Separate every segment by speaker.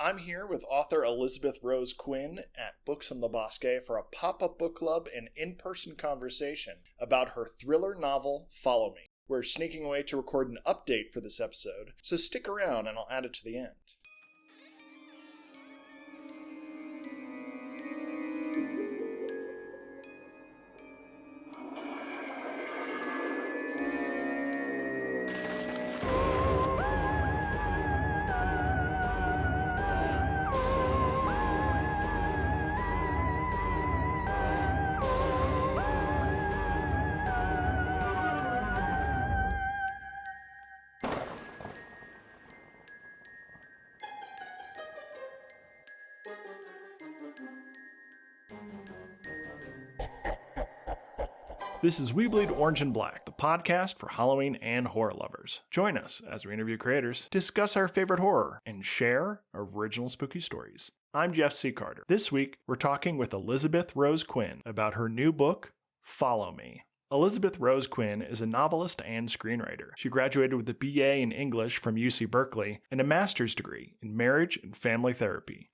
Speaker 1: I'm here with author Elizabeth Rose Quinn at Books on the Bosque for a pop-up book club and in-person conversation about her thriller novel, Follow Me. We're sneaking away to record an update for this episode, so stick around and I'll add it to the end. This is We Bleed Orange and Black, the podcast for Halloween and horror lovers. Join us as we interview creators, discuss our favorite horror, and share original spooky stories. I'm Jeff C. Carter. This week, we're talking with Elizabeth Rose Quinn about her new book, Follow Me. Elizabeth Rose Quinn is a novelist and screenwriter. She graduated with a BA in English from UC Berkeley and a master's degree in marriage and family therapy.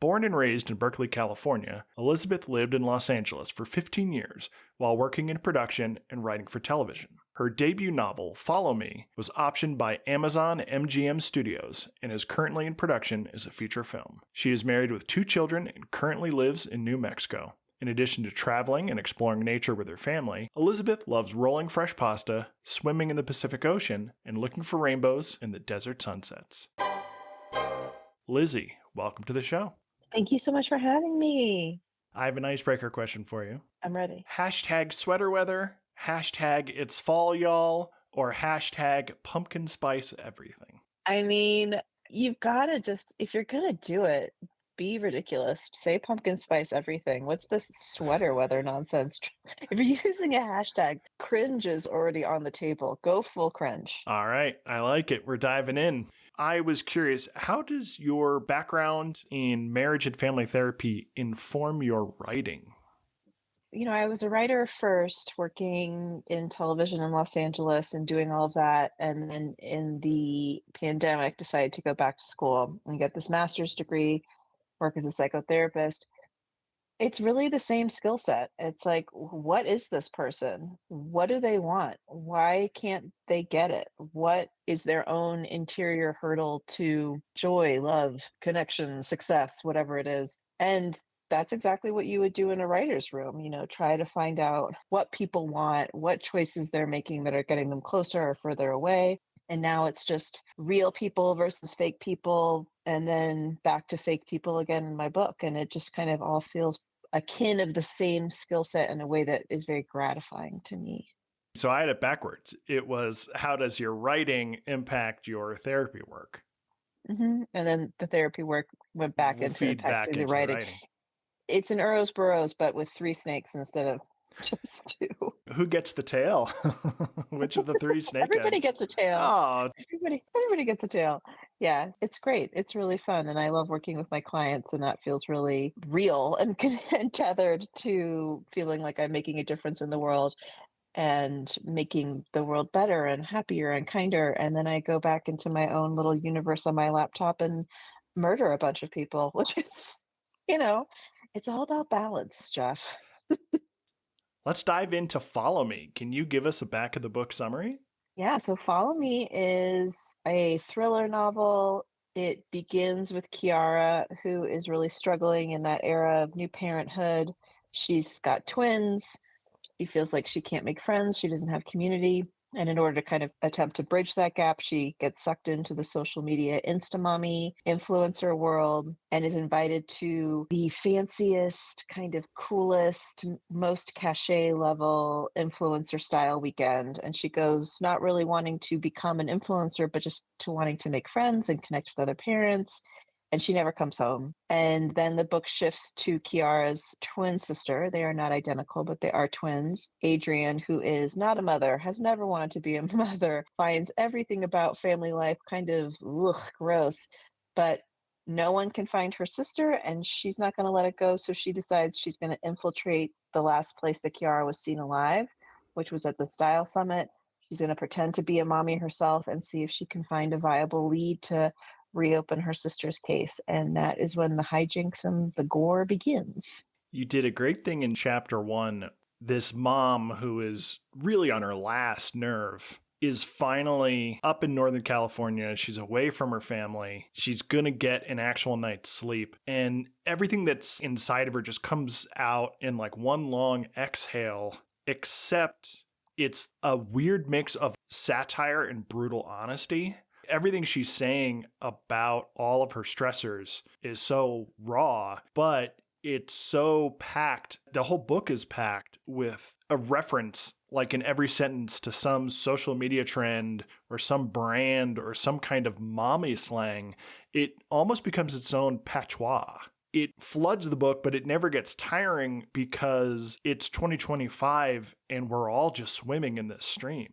Speaker 1: Born and raised in Berkeley, California, Elizabeth lived in Los Angeles for 15 years while working in production and writing for television. Her debut novel, Follow Me, was optioned by Amazon MGM Studios and is currently in production as a feature film. She is married with 2 children and currently lives in New Mexico. In addition to traveling and exploring nature with her family, Elizabeth loves rolling fresh pasta, swimming in the Pacific Ocean, and looking for rainbows in the desert sunsets. Lizzie, welcome to the show.
Speaker 2: Thank you so much for having me.
Speaker 1: I have an icebreaker question for you.
Speaker 2: I'm ready.
Speaker 1: Hashtag sweater weather, hashtag it's fall y'all, or hashtag pumpkin spice everything.
Speaker 2: I mean, you've got to just, if you're going to do it, be ridiculous. Say pumpkin spice everything. What's this sweater weather nonsense? If you're using a hashtag, cringe is already on the table. Go full cringe.
Speaker 1: All right. I like it. We're diving in. I was curious, how does your background in marriage and family therapy inform your writing?
Speaker 2: You know, I was a writer first, working in television in Los Angeles and doing all of that. And then in the pandemic, decided to go back to school and get this master's degree, work as a psychotherapist. It's really the same skill set. It's like, what is this person? What do they want? Why can't they get it? What is their own interior hurdle to joy, love, connection, success, whatever it is? And that's exactly what you would do in a writer's room. You know, try to find out what people want, what choices they're making that are getting them closer or further away. And now it's just real people versus fake people, and then back to fake people again in my book. And it just kind of all feels akin of the same skill set in a way that is very gratifying to me.
Speaker 1: So I had it backwards. It was, how does your writing impact your therapy work?
Speaker 2: Mm-hmm. And then the therapy work went back into impacting the writing. It's an Ouroboros, but with 3 snakes instead of just 2.
Speaker 1: Who gets the tail? Which of the 3 snake
Speaker 2: Everybody
Speaker 1: heads?
Speaker 2: gets a tail.
Speaker 1: Oh,
Speaker 2: Everybody gets a tail. Yeah, it's great. It's really fun. And I love working with my clients, and that feels really real and tethered to feeling like I'm making a difference in the world and making the world better and happier and kinder. And then I go back into my own little universe on my laptop and murder a bunch of people, which is, you know, it's all about balance, Jeff.
Speaker 1: Let's dive into Follow Me. Can you give us a back of the book summary?
Speaker 2: Yeah, so Follow Me is a thriller novel. It begins with Kiara, who is really struggling in that era of new parenthood. She's got twins. She feels like she can't make friends. She doesn't have community. And in order to kind of attempt to bridge that gap, she gets sucked into the social media Instamommy influencer world and is invited to the fanciest, kind of coolest, most cachet level influencer style weekend. And she goes not really wanting to become an influencer, but just to wanting to make friends and connect with other parents. And she never comes home. And then the book shifts to Kiara's twin sister. They are not identical, but they are twins. Adrian, who is not a mother, has never wanted to be a mother, finds everything about family life kind of gross, but no one can find her sister, and she's not going to let it go. So she decides she's going to infiltrate the last place that Kiara was seen alive, which was at the Style Summit. She's going to pretend to be a mommy herself and see if she can find a viable lead to reopen her sister's case. And that is when the hijinks and the gore begins.
Speaker 1: You did a great thing in chapter 1. This mom who is really on her last nerve is finally up in Northern California. She's away from her family. She's going to get an actual night's sleep. And everything that's inside of her just comes out in like one long exhale, except it's a weird mix of satire and brutal honesty. Everything she's saying about all of her stressors is so raw, but it's so packed. The whole book is packed with a reference, like in every sentence, to some social media trend or some brand or some kind of mommy slang. It almost becomes its own patois. It floods the book, but it never gets tiring because it's 2025 and we're all just swimming in this stream.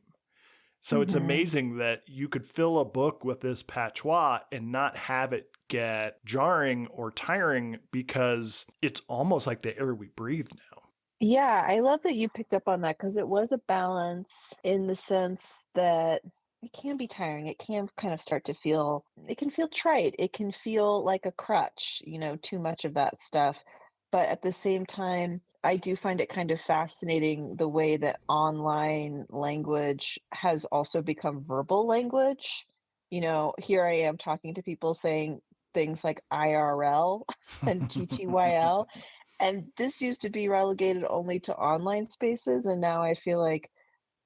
Speaker 1: So it's amazing that you could fill a book with this patois and not have it get jarring or tiring because it's almost like the air we breathe now.
Speaker 2: Yeah, I love that you picked up on that because it was a balance in the sense that it can be tiring. It can kind of start to feel, it can feel trite. It can feel like a crutch, too much of that stuff. But at the same time, I do find it kind of fascinating the way that online language has also become verbal language. Here I am talking to people saying things like IRL and TTYL. And this used to be relegated only to online spaces. And now I feel like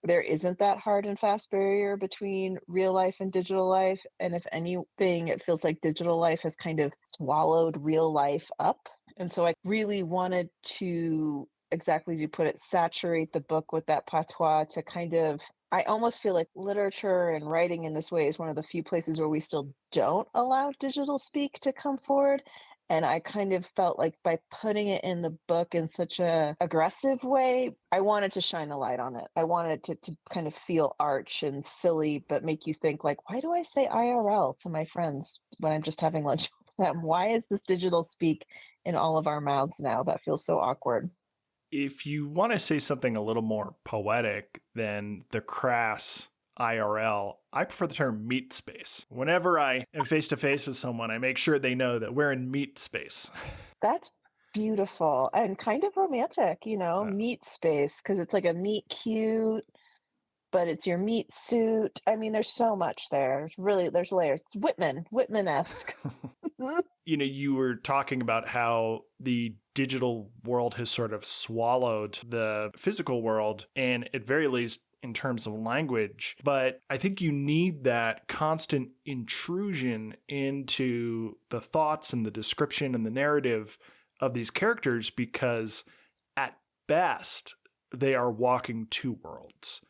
Speaker 2: there isn't that hard and fast barrier between real life and digital life. And if anything, it feels like digital life has kind of swallowed real life up. And so I really wanted to, exactly as you put it, saturate the book with that patois to kind of, I almost feel like literature and writing in this way is one of the few places where we still don't allow digital speak to come forward. And I kind of felt like by putting it in the book in such a aggressive way, I wanted to shine a light on it. I wanted to kind of feel arch and silly, but make you think like, why do I say IRL to my friends when I'm just having lunch with them? Why is this digital speak in all of our mouths now? That feels so awkward.
Speaker 1: If you want to say something a little more poetic than the crass IRL, I prefer the term meat space. Whenever I am face to face with someone, I make sure they know that we're in meat space.
Speaker 2: That's beautiful and kind of romantic, meat space, because it's like a meat cute, but it's your meat suit. I mean, there's so much there. There's layers. It's Whitman-esque.
Speaker 1: You were talking about how the digital world has sort of swallowed the physical world, and at very least in terms of language. But I think you need that constant intrusion into the thoughts and the description and the narrative of these characters because at best, they are walking two worlds.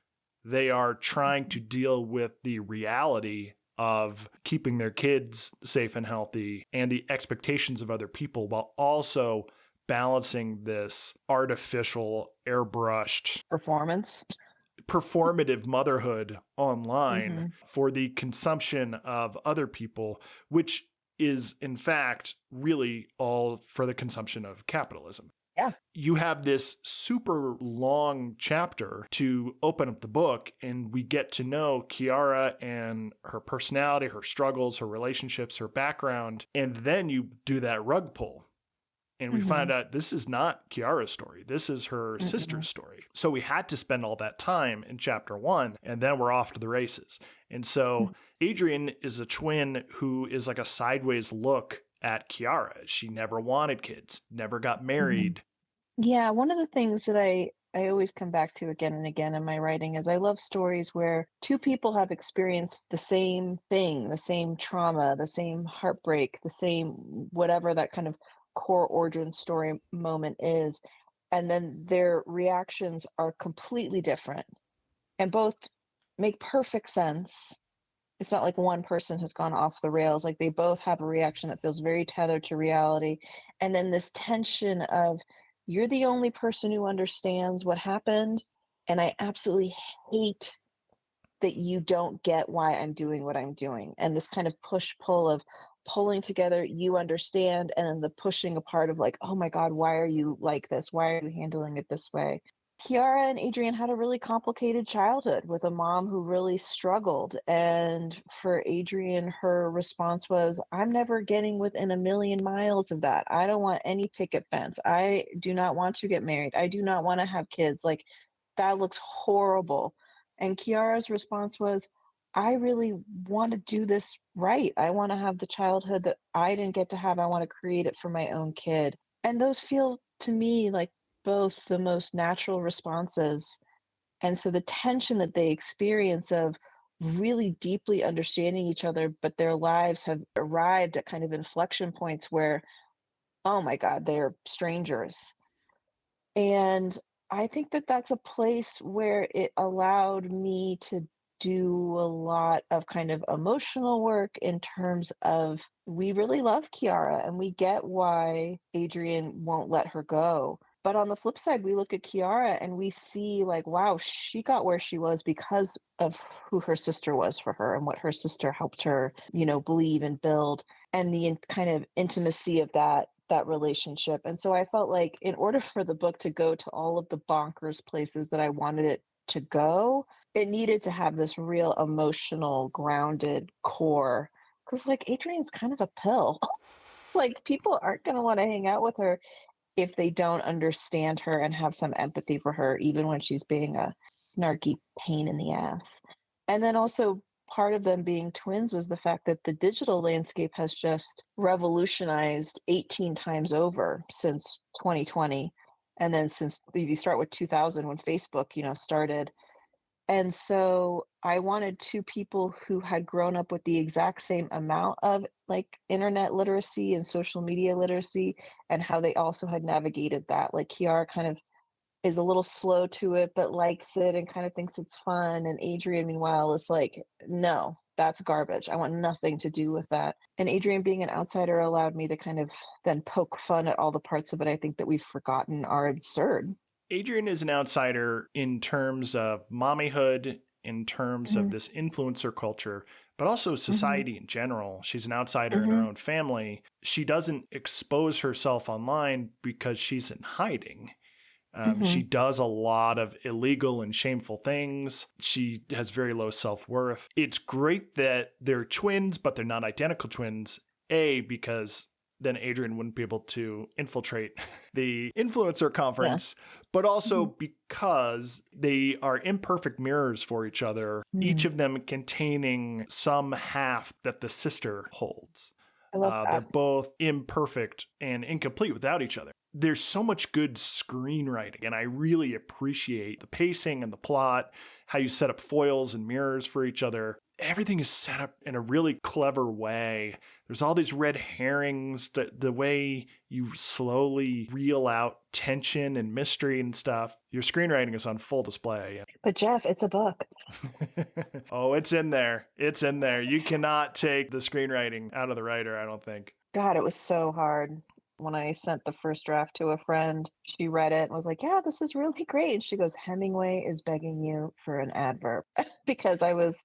Speaker 1: They are trying to deal with the reality of keeping their kids safe and healthy and the expectations of other people while also balancing this artificial, airbrushed performative motherhood online for the consumption of other people, which is in fact really all for the consumption of capitalism.
Speaker 2: Yeah.
Speaker 1: You have this super long chapter to open up the book, and we get to know Kiara and her personality, her struggles, her relationships, her background. And then you do that rug pull. And we find out this is not Kiara's story. This is her sister's story. So we had to spend all that time in chapter 1, and then we're off to the races. And so Adrian is a twin who is like a sideways look at Kiara. She never wanted kids, never got married.
Speaker 2: Yeah, one of the things that I always come back to again and again in my writing is I love stories where two people have experienced the same thing, the same trauma, the same heartbreak, the same whatever that kind of core origin story moment is, and then their reactions are completely different and both make perfect sense. It's not like one person has gone off the rails, like they both have a reaction that feels very tethered to reality. And then this tension of you're the only person who understands what happened, and I absolutely hate that you don't get why I'm doing what I'm doing. And this kind of push pull of pulling together, you understand, and then the pushing apart of like, oh my God, why are you like this? Why are you handling it this way? Kiara and Adrian had a really complicated childhood with a mom who really struggled. And for Adrian, her response was, I'm never getting within a million miles of that. I don't want any picket fence. I do not want to get married. I do not want to have kids. Like, that looks horrible. And Kiara's response was, I really want to do this right. I want to have the childhood that I didn't get to have. I want to create it for my own kid. And those feel to me like both the most natural responses. And so the tension that they experience of really deeply understanding each other, but their lives have arrived at kind of inflection points where, oh my God, they're strangers. And I think that that's a place where it allowed me to do a lot of kind of emotional work in terms of we really love Kiara and we get why Adrian won't let her go. But on the flip side, we look at Kiara and we see like, wow, she got where she was because of who her sister was for her and what her sister helped her, believe and build and the kind of intimacy of that relationship. And so I felt like in order for the book to go to all of the bonkers places that I wanted it to go, it needed to have this real emotional grounded core because like Adrian's kind of a pill. Like people aren't going to want to hang out with her if they don't understand her and have some empathy for her, even when she's being a snarky pain in the ass. And then also, part of them being twins was the fact that the digital landscape has just revolutionized 18 times over since 2020. And then since you start with 2000 when Facebook, started, and so I wanted two people who had grown up with the exact same amount of like internet literacy and social media literacy and how they also had navigated that. Like Kiara kind of is a little slow to it, but likes it and kind of thinks it's fun. And Adrian, meanwhile, is like, no, that's garbage. I want nothing to do with that. And Adrian being an outsider allowed me to kind of then poke fun at all the parts of it I think that we've forgotten are absurd.
Speaker 1: Adrian is an outsider in terms of mommyhood, in terms of
Speaker 2: Mhm,
Speaker 1: this influencer culture, but also
Speaker 2: mhm,
Speaker 1: society in general. She's an outsider in her
Speaker 2: mhm,
Speaker 1: own family. She doesn't expose herself online because she's in hiding. She
Speaker 2: mhm.
Speaker 1: does a lot of illegal and shameful things. She has very low self worth. It's great that they're twins, but they're not identical twins. A, because then Adrian wouldn't be able to infiltrate the influencer
Speaker 2: Yeah.
Speaker 1: conference, but also
Speaker 2: Mhm,
Speaker 1: because they are imperfect mirrors for each other, each
Speaker 2: mhm.
Speaker 1: of them containing some half that the sister holds.
Speaker 2: I love
Speaker 1: They're
Speaker 2: that.
Speaker 1: both imperfect and incomplete without each other. There's so much good screenwriting, and I really appreciate the pacing and the plot, how you set up foils and mirrors for each other. Everything is set up in a really clever way. There's all these red herrings, the way you slowly reel out tension and mystery and stuff. Your screenwriting is on full display.
Speaker 2: But Jeff, it's a book.
Speaker 1: Oh, it's in there. It's in there. You cannot take the screenwriting out of the writer, I don't think.
Speaker 2: God, it was so hard. When I sent the first draft to a friend, she read it and was like, "Yeah, this is really great." And she goes, "Hemingway is begging you for an adverb." Because I was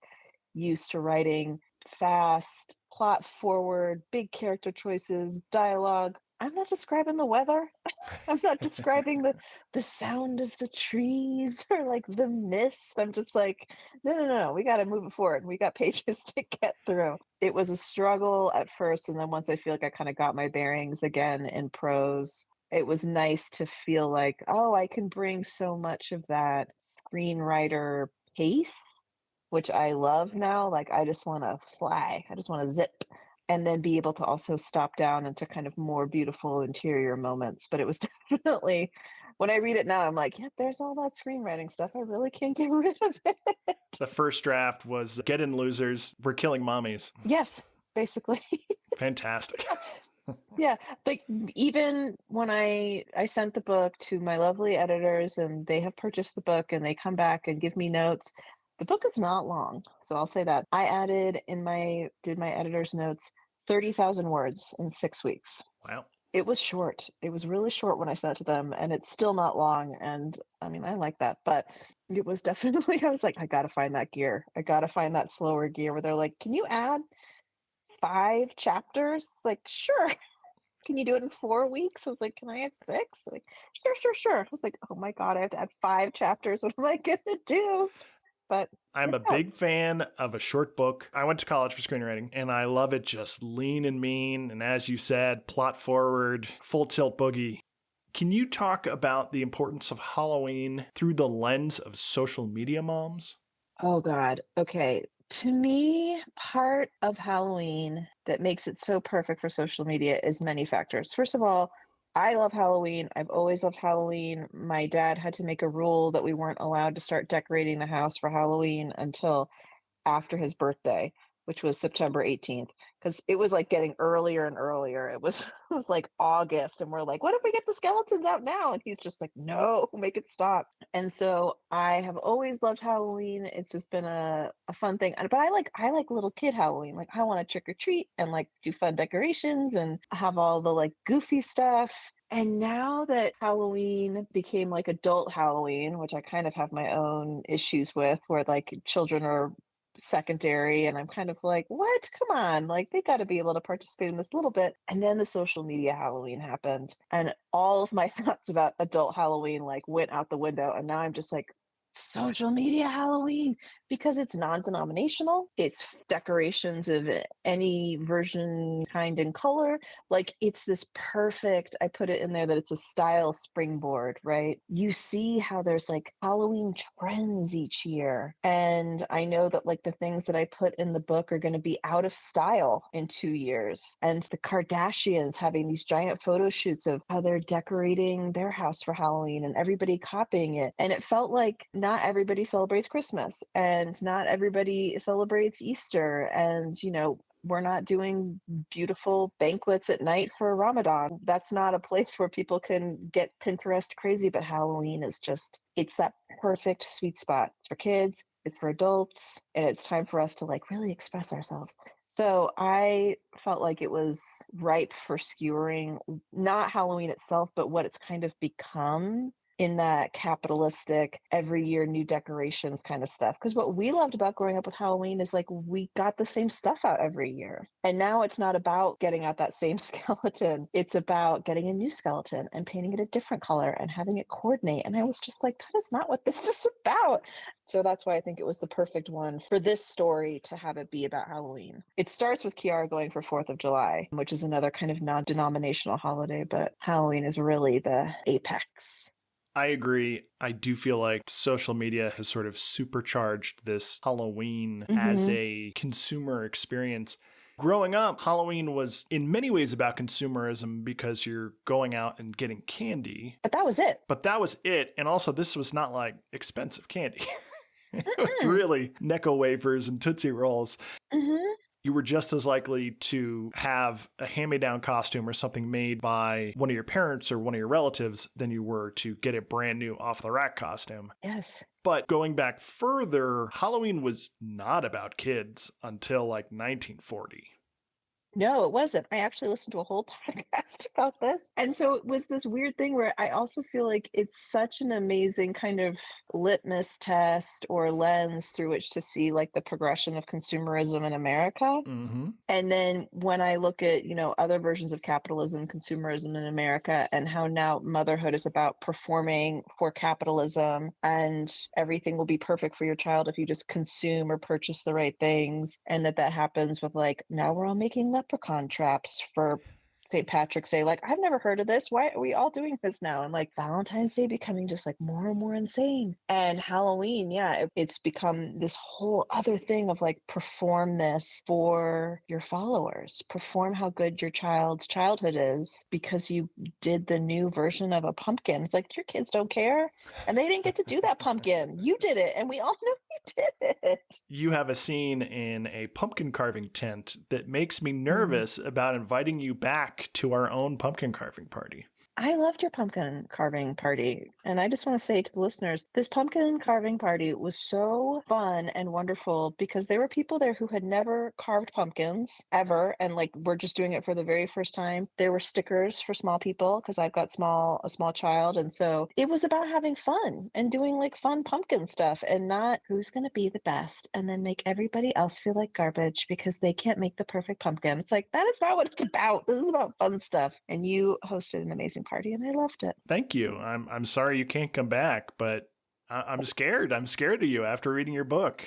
Speaker 2: used to writing fast, plot forward, big character choices, dialogue. I'm not describing the weather. I'm not describing the sound of the trees or like the mist. I'm just like, no, no, no, no. We got to move it forward. We got pages to get through. It was a struggle at first, and then once I feel like I kind of got my bearings again in prose, it was nice to feel like, oh, I can bring so much of that screenwriter pace, which I love now. Like I just want to fly. I just want to zip and then be able to also stop down into kind of more beautiful interior moments. But it was definitely when I read it now, I'm like, yep, there's all that screenwriting stuff. I really can't get rid of it.
Speaker 1: The first draft was get in losers, we're killing mommies.
Speaker 2: Yes, basically.
Speaker 1: Fantastic.
Speaker 2: Yeah, like even when I sent the book to my lovely editors and they have purchased the book and they come back and give me notes, the book is not long. So I'll say that. I added did my editor's notes 30,000 words in 6 weeks.
Speaker 1: Wow.
Speaker 2: It was short. It was really short when I sent it to them, and it's still not long. And I mean, I like that, but it was definitely, I was like, I got to find that gear. I got to find that slower gear where they're like, can you add 5 chapters? It's like, sure. can you do it in 4 weeks? I was like, can I have 6? Like, sure, sure, sure. I was like, oh my God, I have to add 5 chapters. What am I going to do? But
Speaker 1: I'm a
Speaker 2: worked out.
Speaker 1: big fan of a short book. I went to college for screenwriting and I love it just lean and mean. And as you said, plot forward, full tilt boogie. Can you talk about the importance of Halloween through the lens of social media moms?
Speaker 2: Oh God. Okay. To me, part of Halloween that makes it so perfect for social media is many factors. First of all, I love Halloween. I've always loved Halloween. My dad had to make a rule that we weren't allowed to start decorating the house for Halloween until after his birthday, which was September 18th, because it was like getting earlier and earlier. It was it was like August, and we're like, what if we get the skeletons out now? And he's just like, no, make it stop. And so I have always loved Halloween. It's just been a fun thing. But I like little kid Halloween. Like I want to trick or treat and like do fun decorations and have all the like goofy stuff. And now that Halloween became like adult Halloween, which I kind of have my own issues with, where like children are secondary, and I'm kind of like, what? Come on, like they got to be able to participate in this a little bit. And then the social media Halloween happened, and all of my thoughts about adult Halloween like went out the window. And now I'm just like, social media Halloween, because it's non-denominational. It's decorations of any version, kind, and color. Like it's this perfect, I put it in there that it's a style springboard, right? You see how there's like Halloween trends each year. And I know that like the things that I put in the book are going to be out of style in 2 years. And the Kardashians having these giant photo shoots of how they're decorating their house for Halloween and everybody copying it. And it felt like not everybody celebrates Christmas and not everybody celebrates Easter. And, we're not doing beautiful banquets at night for Ramadan. That's not a place where people can get Pinterest crazy, but Halloween is just, it's that perfect sweet spot. It's for kids, it's for adults, and it's time for us to like really express ourselves. So I felt like it was ripe for skewering, not Halloween itself, but what it's kind of become in that capitalistic every year new decorations kind of stuff. Because what we loved about growing up with Halloween is like we got the same stuff out every year. And now it's not about getting out that same skeleton. It's about getting a new skeleton and painting it a different color and having it coordinate. And I was just like, that is not what this is about. So that's why I think it was the perfect one for this story to have it be about Halloween. It starts with Kiara going for 4th of July, which is another kind of non-denominational holiday, but Halloween is really the apex.
Speaker 1: I agree. I do feel like social media has sort of supercharged this Halloween as a consumer experience. Growing up, Halloween was in many ways about consumerism because you're going out and getting candy.
Speaker 2: But that was it.
Speaker 1: But that was it. And also, this was not like expensive candy. It was really Necco wafers and Tootsie Rolls. You were just as likely to have a hand-me-down costume or something made by one of your parents or one of your relatives than you were to get a brand new off-the-rack costume.
Speaker 2: Yes.
Speaker 1: But going back further, Halloween was not about kids until like 1940.
Speaker 2: No, it wasn't. I actually listened to a whole podcast about this. And so it was this weird thing where I also feel like it's such an amazing kind of litmus test or lens through which to see like the progression of consumerism in America. And then when I look at, other versions of capitalism, consumerism in America, and how now motherhood is about performing for capitalism and everything will be perfect for your child if you just consume or purchase the right things. And that happens with like, now we're all making leprechaun traps for St. Patrick's Day. Like, I've never heard of this. Why are we all doing this now? And like Valentine's Day becoming just like more and more insane. And Halloween, yeah, it's become this whole other thing of like, perform this for your followers, perform how good your child's childhood is because you did the new version of a pumpkin. It's like, your kids don't care. And they didn't get to do that pumpkin. You did it. And we all know you did it.
Speaker 1: You have a scene in a pumpkin carving tent that makes me nervous about inviting you back to our own pumpkin carving party.
Speaker 2: I loved your pumpkin carving party. And I just want to say to the listeners, this pumpkin carving party was so fun and wonderful because there were people there who had never carved pumpkins ever. And like, we're just doing it for the very first time. There were stickers for small people because I've got a small child. And so it was about having fun and doing like fun pumpkin stuff and not who's going to be the best and then make everybody else feel like garbage because they can't make the perfect pumpkin. It's like, that is not what it's about. This is about fun stuff. And you hosted an amazing party and I loved it.
Speaker 1: Thank you. I'm sorry you can't come back, but I'm scared. I'm scared of you after reading your book.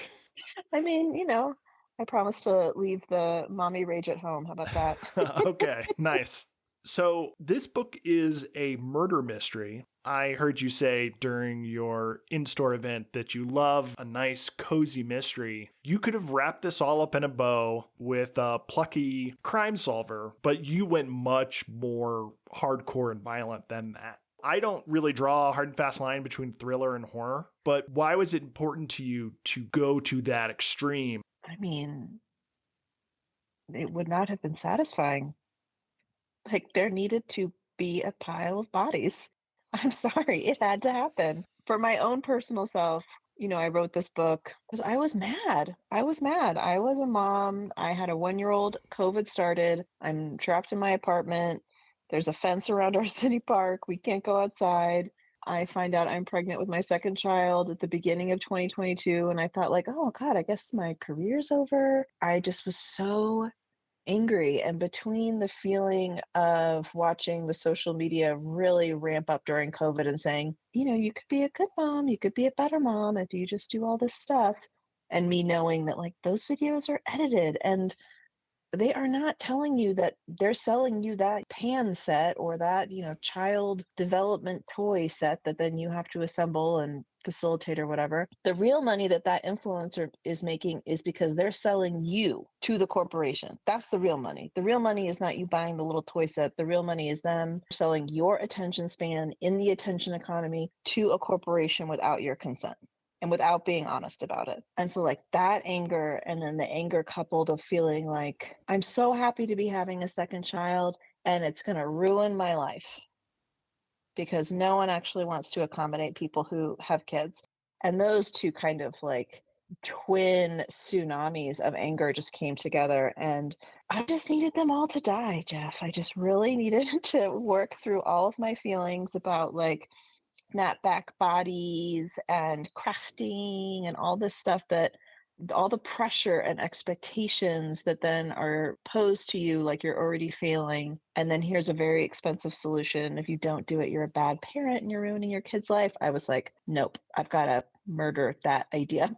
Speaker 2: I mean, I promise to leave the mommy rage at home. How about that?
Speaker 1: Okay, nice. So this book is a murder mystery. I heard you say during your in-store event that you love a nice, cozy mystery. You could have wrapped this all up in a bow with a plucky crime solver, but you went much more hardcore and violent than that. I don't really draw a hard and fast line between thriller and horror, but why was it important to you to go to that extreme?
Speaker 2: I mean, it would not have been satisfying. Like, there needed to be a pile of bodies. I'm sorry, it had to happen. For my own personal self, I wrote this book because I was mad. I was mad. I was a mom. I had a 1-year-old. COVID started. I'm trapped in my apartment. There's a fence around our city park. We can't go outside. I find out I'm pregnant with my second child at the beginning of 2022. And I thought, like, oh God, I guess my career's over. I just was so angry, and between the feeling of watching the social media really ramp up during COVID and saying, you could be a good mom, you could be a better mom if you just do all this stuff, and me knowing that like those videos are edited and they are not telling you that they're selling you that pan set or that, child development toy set that then you have to assemble and facilitate or whatever. The real money that that influencer is making is because they're selling you to the corporation. That's the real money. The real money is not you buying the little toy set. The real money is them selling your attention span in the attention economy to a corporation without your consent and without being honest about it. And so like that anger, and then the anger coupled of feeling like I'm so happy to be having a second child and it's going to ruin my life because no one actually wants to accommodate people who have kids. And those two kind of like twin tsunamis of anger just came together, and I just needed them all to die, Jeff. I just really needed to work through all of my feelings about like snapback bodies and crafting and all this stuff, that all the pressure and expectations that then are posed to you like you're already failing, and then here's a very expensive solution. If you don't do it, you're a bad parent and you're ruining your kid's life. I was like, nope, I've got to murder that idea.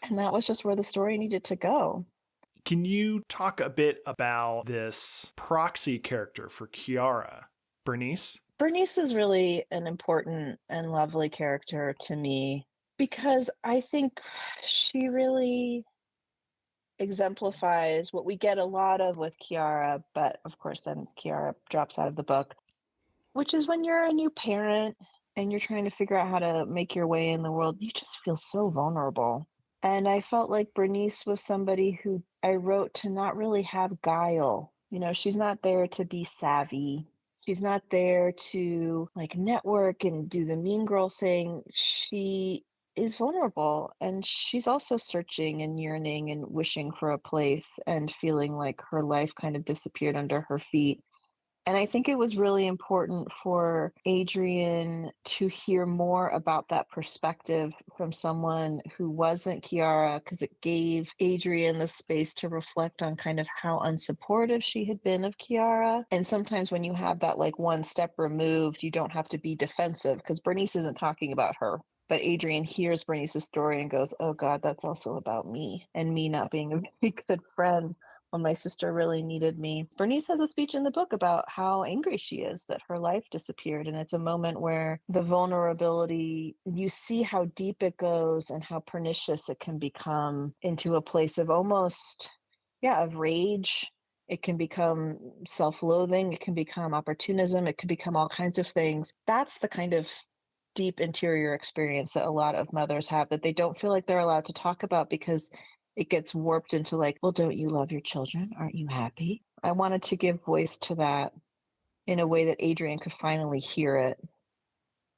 Speaker 2: And that was just where the story needed to go.
Speaker 1: Can you talk a bit about this proxy character for Kiara, Bernice?
Speaker 2: Bernice is really an important and lovely character to me because I think she really exemplifies what we get a lot of with Kiara, but of course then Kiara drops out of the book, which is when you're a new parent and you're trying to figure out how to make your way in the world, you just feel so vulnerable. And I felt like Bernice was somebody who I wrote to not really have guile. She's not there to be savvy. She's not there to like network and do the mean girl thing. She is vulnerable, and she's also searching and yearning and wishing for a place and feeling like her life kind of disappeared under her feet. And I think it was really important for Adrian to hear more about that perspective from someone who wasn't Kiara, because it gave Adrian the space to reflect on kind of how unsupportive she had been of Kiara. And sometimes when you have that like one step removed, you don't have to be defensive because Bernice isn't talking about her. But Adrian hears Bernice's story and goes, oh God, that's also about me and me not being a very good friend when my sister really needed me. Bernice has a speech in the book about how angry she is that her life disappeared. And it's a moment where the vulnerability, you see how deep it goes and how pernicious it can become into a place of almost, of rage. It can become self-loathing. It can become opportunism. It can become all kinds of things. That's the kind of deep interior experience that a lot of mothers have that they don't feel like they're allowed to talk about because it gets warped into like, well, don't you love your children? Aren't you happy? I wanted to give voice to that in a way that Adrian could finally hear it.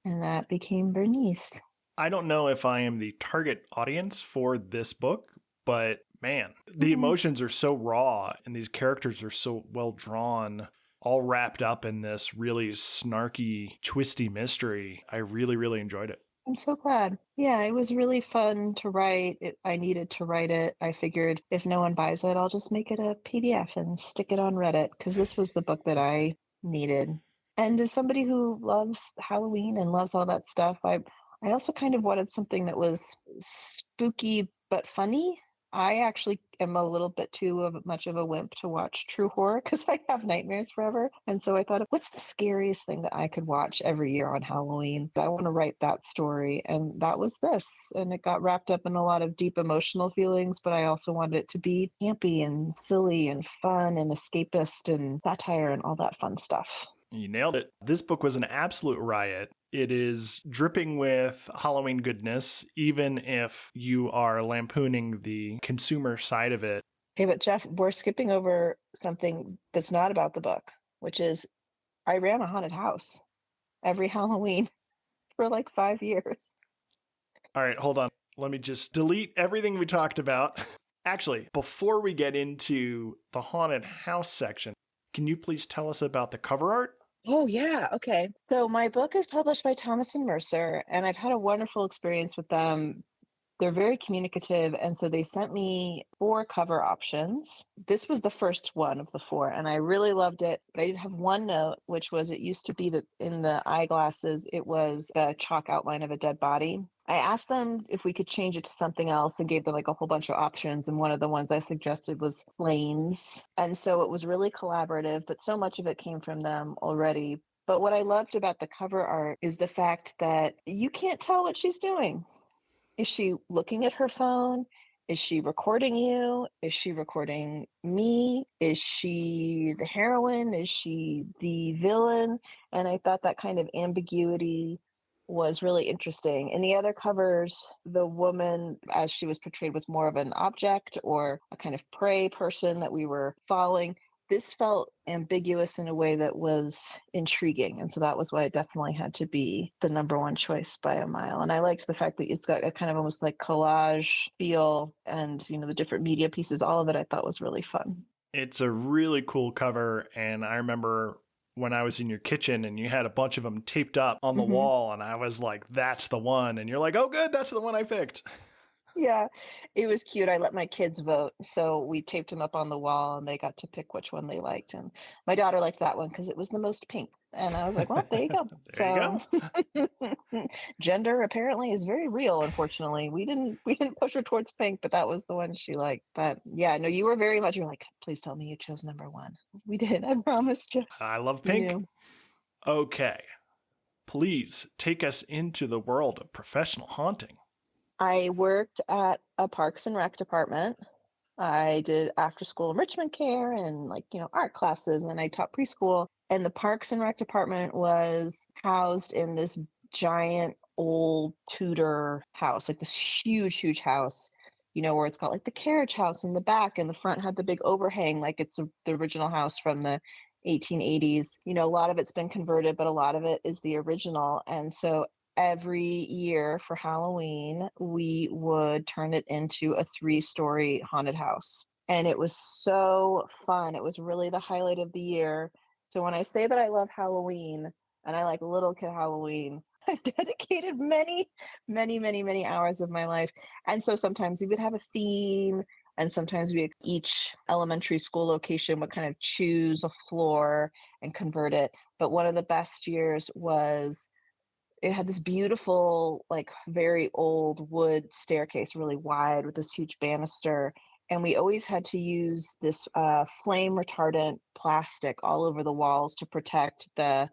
Speaker 2: And that became Bernice.
Speaker 1: I don't know if I am the target audience for this book, but man, the emotions are so raw and these characters are so well drawn, all wrapped up in this really snarky, twisty mystery. I really, really enjoyed it.
Speaker 2: I'm so glad. Yeah, it was really fun to write. I needed to write it. I figured if no one buys it, I'll just make it a PDF and stick it on Reddit because this was the book that I needed. And as somebody who loves Halloween and loves all that stuff, I also kind of wanted something that was spooky but funny. I actually am a little bit much of a wimp to watch true horror because I have nightmares forever. And so I thought, what's the scariest thing that I could watch every year on Halloween? I want to write that story. And that was this. And it got wrapped up in a lot of deep emotional feelings, but I also wanted it to be campy and silly and fun and escapist and satire and all that fun stuff.
Speaker 1: You nailed it. This book was an absolute riot. It is dripping with Halloween goodness, even if you are lampooning the consumer side of it.
Speaker 2: Okay, but Jeff, we're skipping over something that's not about the book, which is I ran a haunted house every Halloween for like 5 years.
Speaker 1: All right, hold on. Let me just delete everything we talked about. Actually, before we get into the haunted house section, can you please tell us about the cover art?
Speaker 2: Oh, yeah. Okay. So my book is published by Thomas and Mercer, and I've had a wonderful experience with them. They're very communicative, and so they sent me 4 cover options. This was the first one of the 4, and I really loved it. But I did have one note, which was it used to be that in the eyeglasses, it was a chalk outline of a dead body. I asked them if we could change it to something else and gave them like a whole bunch of options. And one of the ones I suggested was flames. And so it was really collaborative, but so much of it came from them already. But what I loved about the cover art is the fact that you can't tell what she's doing. Is she looking at her phone? Is she recording you? Is she recording me? Is she the heroine? Is she the villain? And I thought that kind of ambiguity was really interesting. In the other covers, the woman, as she was portrayed, was more of an object or a kind of prey person that we were following. This felt ambiguous in a way that was intriguing. And so that was why it definitely had to be the number one choice by a mile. And I liked the fact that it's got a kind of almost like collage feel and, you know, the different media pieces, all of it I thought was really fun.
Speaker 1: It's a really cool cover. And I remember when I was in your kitchen and you had a bunch of them taped up on the wall and I was like, that's the one. And you're like, oh, good. That's the one I picked.
Speaker 2: Yeah, it was cute. I let my kids vote. So we taped them up on the wall and they got to pick which one they liked. And my daughter liked that one because it was the most pink. And I was like, well, there you go.
Speaker 1: There you
Speaker 2: go. Gender apparently is very real, unfortunately. We didn't push her towards pink, but that was the one she liked. But yeah, no, you were very much, you're like, please tell me you chose number 1. We did. I promised you.
Speaker 1: I love pink. Okay. Please take us into the world of professional haunting.
Speaker 2: I worked at a Parks and Rec department. I did after school enrichment care and like, you know, art classes, and I taught preschool. And the Parks and Rec department was housed in this giant old Tudor house, like this huge, huge house, you know, where it's got like the carriage house in the back and the front had the big overhang, like it's the original house from the 1880s. You know, a lot of it's been converted, but a lot of it is the original. And so every year for Halloween, we would turn it into a 3-story haunted house. And it was so fun. It was really the highlight of the year. So when I say that I love Halloween and I like little kid Halloween, I've dedicated many, many, many, many hours of my life. And so sometimes we would have a theme, and sometimes each elementary school location would kind of choose a floor and convert it. But one of the best years was it had this beautiful, like very old wood staircase, really wide with this huge banister. And we always had to use this flame retardant plastic all over the walls to protect the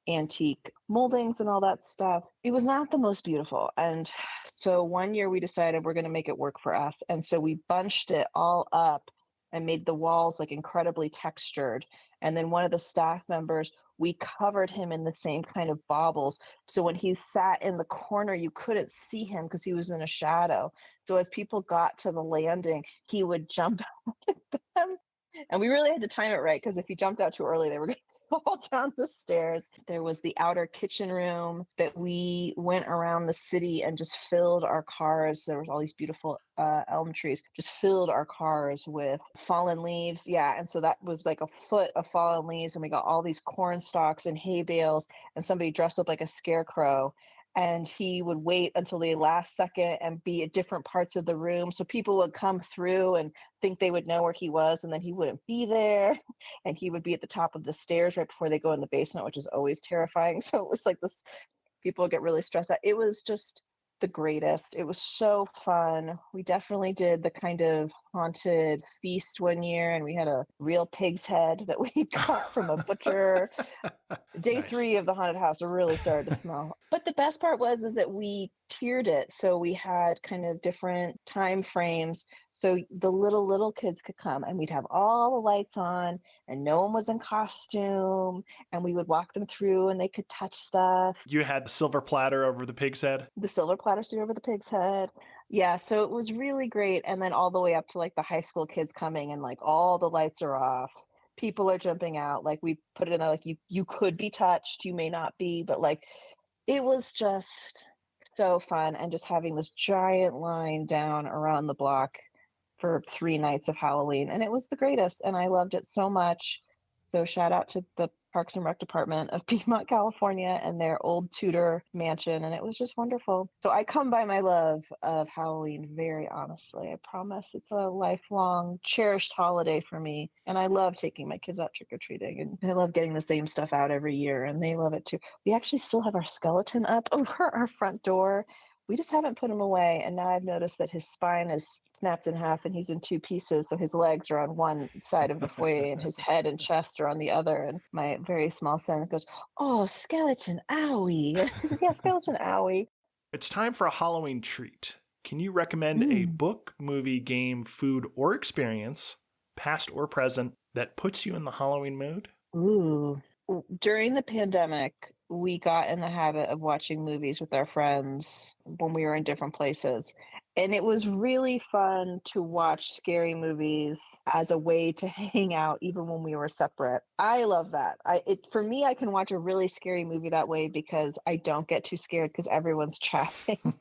Speaker 2: antique moldings and all that stuff. It was not the most beautiful. And so one year we decided we're going to make it work for us. And so we bunched it all up and made the walls like incredibly textured. And then one of the staff members, we covered him in the same kind of baubles. So when he sat in the corner, you couldn't see him because he was in a shadow. So as people got to the landing, he would jump out at them. And we really had to time it right because if you jumped out too early, they were going to fall down the stairs. There was the outer kitchen room that we went around the city and just filled our cars. There was all these beautiful elm trees, just filled our cars with fallen leaves. Yeah. And so that was like a foot of fallen leaves. And we got all these corn stalks and hay bales, and somebody dressed up like a scarecrow. And he would wait until the last second and be at different parts of the room. So people would come through and think they would know where he was, and then he wouldn't be there. And he would be at the top of the stairs right before they go in the basement, which is always terrifying. So it was like this, people get really stressed out. It was just the greatest. It was so fun. We definitely did the kind of haunted feast one year, and we had a real pig's head that we got from a butcher. Day
Speaker 1: Nice.
Speaker 2: 3 of the haunted house really started to smell. But the best part was is that we tiered it. So we had kind of different time frames. So the little kids could come, and we'd have all the lights on, and no one was in costume, and we would walk them through and they could touch stuff.
Speaker 1: You had the silver platter over the pig's head?
Speaker 2: The silver platter stood over the pig's head. Yeah, so it was really great. And then all the way up to like the high school kids coming, and like all the lights are off. People are jumping out. Like we put it in there, like you could be touched, you may not be, but like it was just so fun. And just having this giant line down around the block for 3 nights of Halloween. And it was the greatest. And I loved it so much. So shout out to the Parks and Rec Department of Piedmont, California, and their old Tudor mansion. And it was just wonderful. So I come by my love of Halloween very honestly. I promise it's a lifelong cherished holiday for me. And I love taking my kids out trick-or-treating, and I love getting the same stuff out every year, and they love it too. We actually still have our skeleton up over our front door. We just haven't put him away. And now I've noticed that his spine is snapped in half and he's in 2 pieces. So his legs are on one side of the foyer and his head and chest are on the other. And my very small son goes, "Oh, skeleton owie." I said, "Yeah, skeleton owie."
Speaker 1: It's time for a Halloween treat. Can you recommend a book, movie, game, food, or experience, past or present, that puts you in the Halloween mood?
Speaker 2: Ooh. During the pandemic, we got in the habit of watching movies with our friends when we were in different places. And it was really fun to watch scary movies as a way to hang out even when we were separate. I love that. For me, I can watch a really scary movie that way because I don't get too scared because everyone's chatting.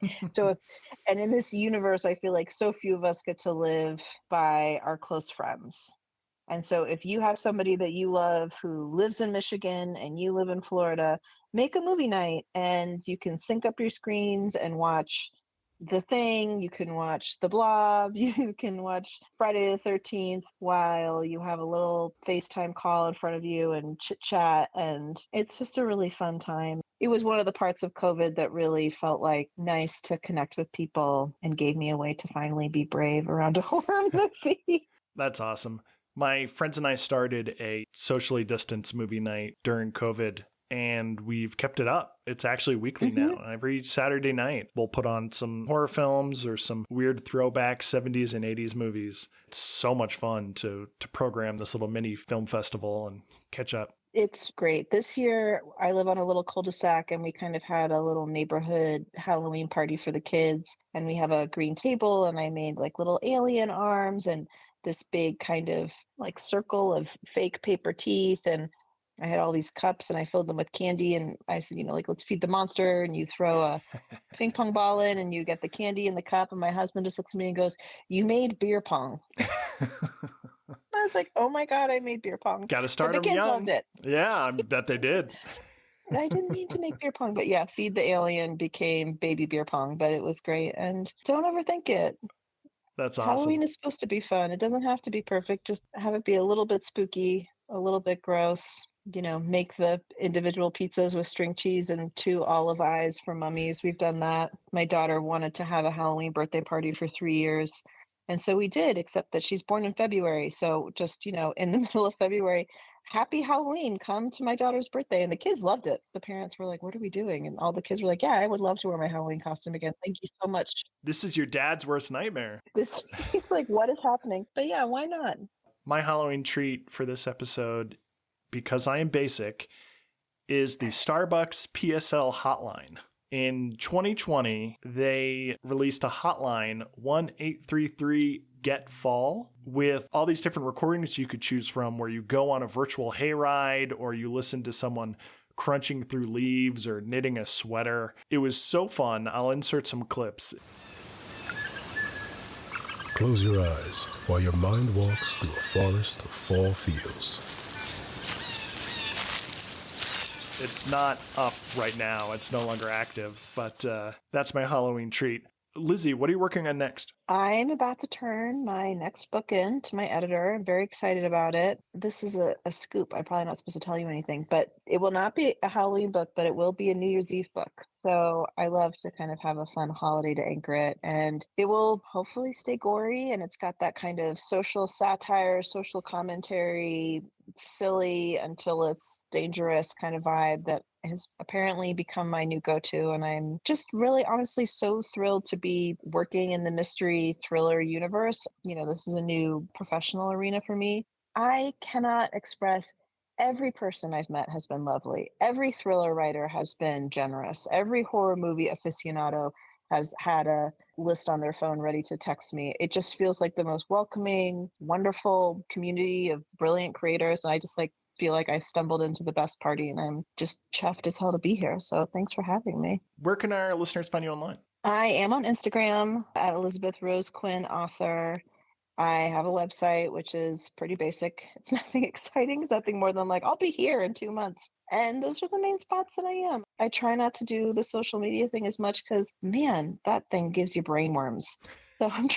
Speaker 2: And in this universe, I feel like so few of us get to live by our close friends. And so if you have somebody that you love who lives in Michigan and you live in Florida, make a movie night and you can sync up your screens and watch The Thing, you can watch The Blob, you can watch Friday the 13th while you have a little FaceTime call in front of you and chit chat. And it's just a really fun time. It was one of the parts of COVID that really felt like nice to connect with people and gave me a way to finally be brave around a horror movie.
Speaker 1: That's awesome. My friends and I started a socially distanced movie night during COVID, and we've kept it up. It's actually weekly now. Every Saturday night, we'll put on some horror films or some weird throwback 70s and 80s movies. It's so much fun to program this little mini film festival and catch up.
Speaker 2: It's great. This year, I live on a little cul-de-sac, and we kind of had a little neighborhood Halloween party for the kids. And we have a green table, and I made like little alien arms and this big kind of like circle of fake paper teeth. And I had all these cups and I filled them with candy. And I said, like, let's feed the monster. And you throw a ping pong ball in and you get the candy in the cup. And my husband just looks at me and goes, "You made beer pong." I was like, "Oh my God, I made beer pong."
Speaker 1: Got to start
Speaker 2: but the
Speaker 1: them
Speaker 2: kids
Speaker 1: young.
Speaker 2: loved it.
Speaker 1: Yeah, I bet they did.
Speaker 2: I didn't mean to make beer pong, but yeah, Feed the Alien became baby beer pong, but it was great. And don't overthink it.
Speaker 1: That's
Speaker 2: Halloween
Speaker 1: awesome.
Speaker 2: is supposed to be fun. It doesn't have to be perfect. Just have it be a little bit spooky, a little bit gross. Make the individual pizzas with string cheese and 2 olive eyes for mummies. We've done that. My daughter wanted to have a Halloween birthday party for 3 years. And so we did, except that she's born in February. So just, in the middle of February, happy Halloween, come to my daughter's birthday. And the kids loved it. The parents were like, "What are we doing?" And all the kids were like, "Yeah, I would love to wear my Halloween costume again. Thank you so much."
Speaker 1: This is your dad's worst nightmare.
Speaker 2: He's like, "What is happening?" But yeah, why not?
Speaker 1: My Halloween treat for this episode, because I am basic, is the Starbucks PSL hotline. In 2020, they released a hotline, 1-833 Get Fall with all these different recordings you could choose from where you go on a virtual hayride or you listen to someone crunching through leaves or knitting a sweater. It was so fun. I'll insert some clips.
Speaker 3: Close your eyes while your mind walks through a forest of fall feels.
Speaker 1: It's not up right now. It's no longer active, but that's my Halloween treat. Lizzie, what are you working on next?
Speaker 2: I'm about to turn my next book in to my editor. I'm very excited about it. This is a scoop. I'm probably not supposed to tell you anything, but it will not be a Halloween book, but it will be a New Year's Eve book. So I love to kind of have a fun holiday to anchor it. And it will hopefully stay gory. And it's got that kind of social satire, social commentary, silly until it's dangerous kind of vibe that has apparently become my new go-to. And I'm just really honestly so thrilled to be working in the mystery thriller universe. This is a new professional arena for me. I cannot express every person I've met has been lovely. Every thriller writer has been generous. Every horror movie aficionado has had a list on their phone ready to text me. It just feels like the most welcoming, wonderful community of brilliant creators. And I just feel like I stumbled into the best party and I'm just chuffed as hell to be here. So thanks for having me.
Speaker 1: Where can our listeners find you online?
Speaker 2: I am on Instagram at Elizabeth Rose Quinn author. I have a website, which is pretty basic. It's nothing exciting. It's nothing more than I'll be here in 2 months. And those are the main spots that I am. I try not to do the social media thing as much because, man, that thing gives you brain worms. So I'm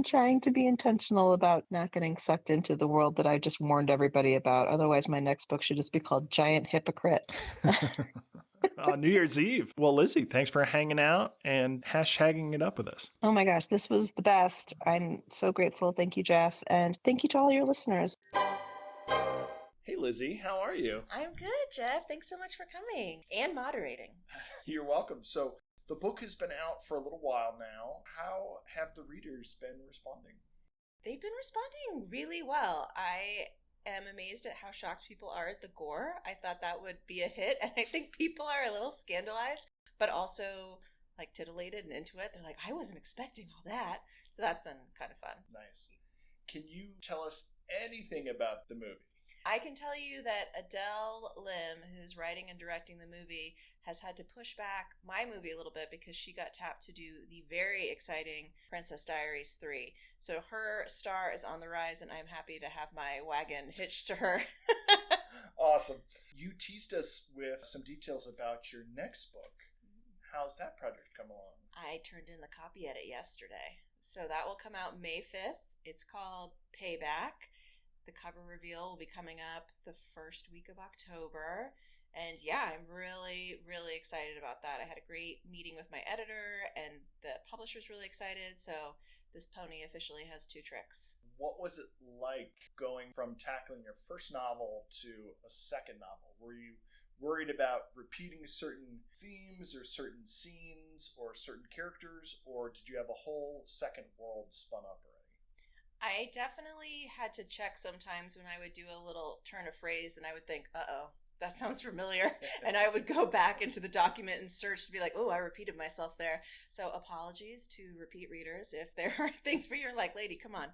Speaker 2: trying to be intentional about not getting sucked into the world that I just warned everybody about. Otherwise, my next book should just be called Giant Hypocrite.
Speaker 1: New Year's Eve. Well, Lizzie, thanks for hanging out and hashtagging it up with us.
Speaker 2: Oh my gosh, this was the best. I'm so grateful. Thank you, Jeff. And thank you to all your listeners.
Speaker 1: Hey, Lizzie, how are you?
Speaker 4: I'm good, Jeff. Thanks so much for coming and moderating.
Speaker 1: You're welcome. So the book has been out for a little while now. How have the readers been responding?
Speaker 4: They've been responding really well. I am amazed at how shocked people are at the gore. I thought that would be a hit, and I think people are a little scandalized, but also titillated and into it. They're like, I wasn't expecting all that. So that's been kind of fun.
Speaker 1: Nice. Can you tell us anything about the movie?
Speaker 4: I can tell you that Adele Lim, who's writing and directing the movie, has had to push back my movie a little bit because she got tapped to do the very exciting Princess Diaries 3. So her star is on the rise, and I'm happy to have my wagon hitched to her.
Speaker 1: Awesome. You teased us with some details about your next book. How's that project come along?
Speaker 4: I turned in the copy edit yesterday. So that will come out May 5th. It's called Payback. The cover reveal will be coming up the first week of October. And yeah, I'm really, really excited about that. I had a great meeting with my editor, and the publisher's really excited. So this pony officially has 2 tricks.
Speaker 1: What was it like going from tackling your first novel to a second novel? Were you worried about repeating certain themes or certain scenes or certain characters, or did you have a whole second world spun up already?
Speaker 4: I definitely had to check sometimes when I would do a little turn of phrase and I would think, uh-oh, that sounds familiar. And I would go back into the document and search to be like, oh, I repeated myself there. So apologies to repeat readers if there are things where you're like, lady, come on.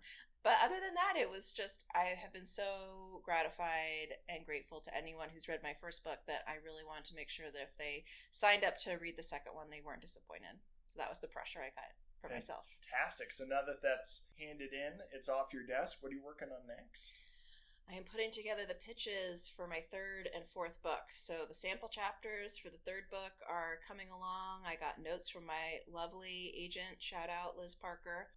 Speaker 4: But other than that, it was just, I have been so gratified and grateful to anyone who's read my first book that I really wanted to make sure that if they signed up to read the second one, they weren't disappointed. So that was the pressure I got for myself.
Speaker 1: Fantastic. So now that that's handed in, it's off your desk, what are you working on next?
Speaker 4: I am putting together the pitches for my 3rd and 4th book. So the sample chapters for the 3rd book are coming along. I got notes from my lovely agent, shout out Liz Parker.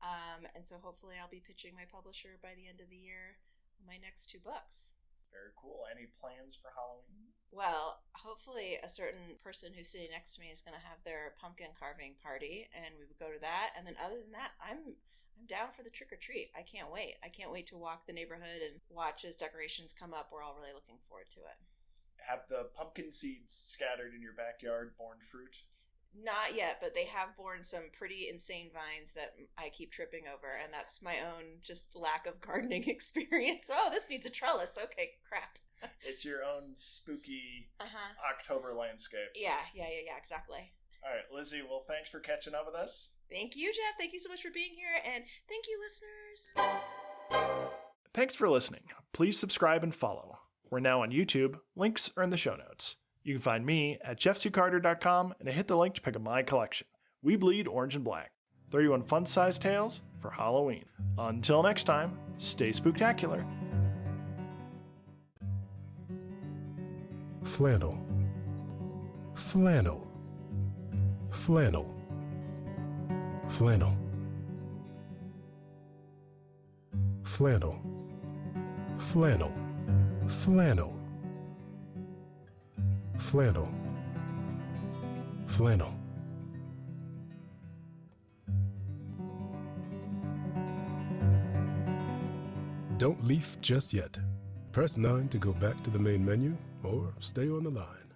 Speaker 4: And so hopefully I'll be pitching my publisher by the end of the year on my next 2 books.
Speaker 1: Very cool. Any plans for Halloween?
Speaker 4: Well, hopefully a certain person who's sitting next to me is going to have their pumpkin carving party, and we would go to that. And then other than that, I'm down for the trick or treat. I can't wait. I can't wait to walk the neighborhood and watch as decorations come up. We're all really looking forward to it.
Speaker 1: Have the pumpkin seeds scattered in your backyard borne fruit?
Speaker 4: Not yet, but they have borne some pretty insane vines that I keep tripping over, and that's my own just lack of gardening experience. Oh, this needs a trellis. Okay, crap.
Speaker 1: It's your own spooky October landscape.
Speaker 4: Yeah, exactly.
Speaker 1: All right, Lizzie, well, thanks for catching up with us.
Speaker 4: Thank you, Jeff. Thank you so much for being here, and thank you, listeners.
Speaker 1: Thanks for listening. Please subscribe and follow. We're now on YouTube. Links are in the show notes. You can find me at jeffccarter.com, and I hit the link to pick up my collection, We Bleed Orange and Black, 31 fun-sized tales for Halloween. Until next time, stay spooktacular.
Speaker 3: Flannel. Flannel. Flannel. Flannel. Flannel. Flannel. Flannel. Flannel. Flannel. Don't leave just yet. Press 9 to go back to the main menu or stay on the line.